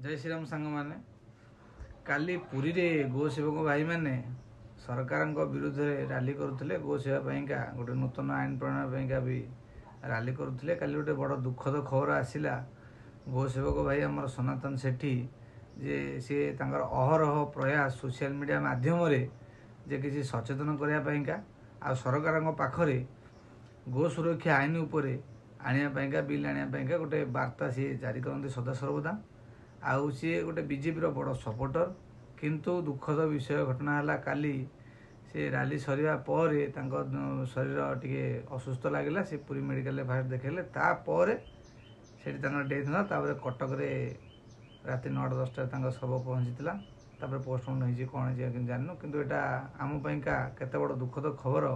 जय श्रीराम सांग मैंने काली पुरी रे गो सेवक भाई मैंने सरकार विरुद्ध रैली करुले गो सेवाईका गोटे नूतन आईन प्रणयन भी रैली करुले काली गोटे बड़ दुखद खबर आसला गो सेवक भाई आमर सनातन सेठी जे सी अहरह प्रयास सोशल मीडिया माध्यम जे किसी सचेतन करने आ सरकार पाखरे गो सुरक्षा आईन उपरे आने बिल आने गोटे वार्ता सी जारी करते सदा सर्वदा आउ सी गोटे बीजेपी बड़ सपोर्टर किंतु दुखद विषय घटना है काली से रैली सरिया पर शरीर टी असुस्थ लगे से पूरी मेडिकल फास्ट देखेले तापर से डेथ ना कटक राति 9-10 शव पहुँची पोस्टमार्टम हो कौन जानू किंतु यहाँ आमपाई केते बड़ दुखद खबर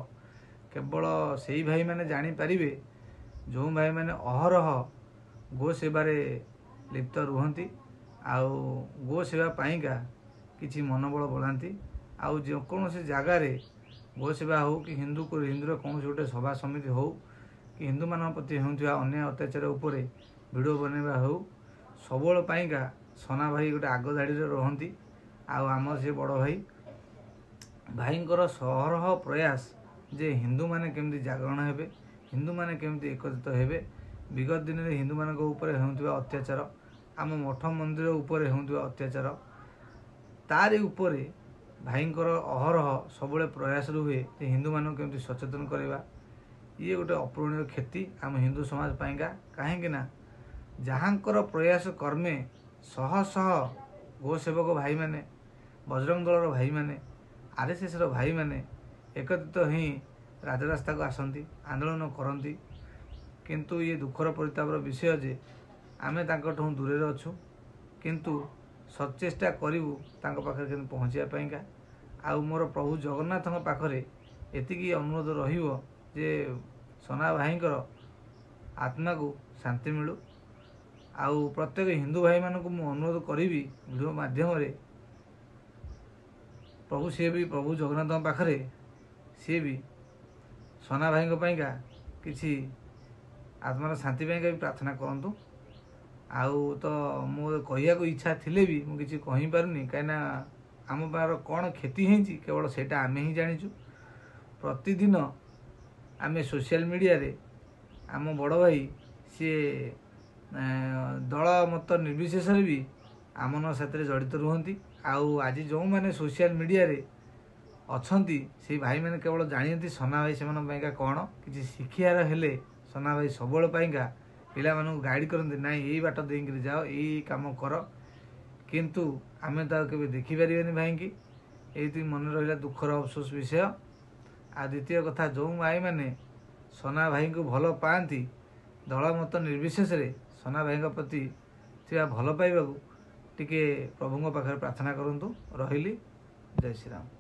केवल से भाई मैंने जानीपर जो भाई मैंने अहरह गो सेवार लिप्त रुहति आउ गो सेवा पाइका किसी मनोबल बढ़ाती आउ जो कौन से जगार गो सेवा हो कि हिंदूर कौन गोटे सभा समिति हो कि हिंदू मान प्रति होता अन्य अत्याचार उपरे वीडियो बनवा हो सबुल पाइका सना भाई गोटे आग धाड़ी रुहति आम से बड़ भाई भाईंकर सहरह प्रयास जे हिंदू माने केमती जागरण हेबे हिंदू माने केमती एकत्रित हेबे विगत दिन में हिंदू मान होता अत्याचार आम मठ मंदिर उपर होता अत्याचार तारी उपरे भाईंकर अहरह सबुले प्रयास रुहे हिंदू मान केमती सचेतन करवा ये गोटे अपूरणीय क्षति आम हिंदू समाज पाइका कहीं जहाँकर प्रयास कर्मे शह शह गो सेवक भाई माने बजरंग दलर भाई माने आरएसएस रो भाई माने एकत्रित ही राजरास्ता को आसती आंदोलन करती किंतु ये दुखर परितापर विषय जे आमे तांकठू दूरे अच्छु किंतु सचेष्टा करूँ पाखे के पहुँचापा आउ मोर प्रभु जगन्नाथ पाखरे एतिकी अनुरोध रहिबो जे सना भाईंकर आत्मा को शांति मिलू आउ प्रत्येक हिंदू भाई मानक मु अनुरोध करी वीडियो माध्यम प्रभु सी भी प्रभु जगन्नाथ पाखरे सी भी सना भाई पाइका किसी आत्मार शांति पाइका भी प्रार्थना करंतु आउ तो मो कहया इच्छा थिले भी मु किसी कहि पारुनी कहीं आम पार कौन क्षति होती केवल सेटा आमे ही जानिचु प्रतिदिन आमे सोशल मीडिया रे आम बड़ भाई सी दल मत निर्विशेष भी आमन साथ जड़ित रुहति आउ आज जो मैंने सोशल मीडिया रे अच्छी से भाई मैंने केवल जानती सना भाई से कौन किसी शिक्षार हेले सना भाई सबुल पाइका पिला मानू गाइड करते ना यही बाट देकर जाओ यही काम कर किंतु आमे तो केबे देखि परिबेनी भाई की ये मन रहा दुखर अफसोस विषय आ द्वितीय कथा जो भाई मैंने सना भाई को भल पाती दल मत निर्विशेष रे सना भाई प्रति भल पाइबा टिके प्रभु पाखे प्रार्थना करंतु रहिली जय श्रीराम।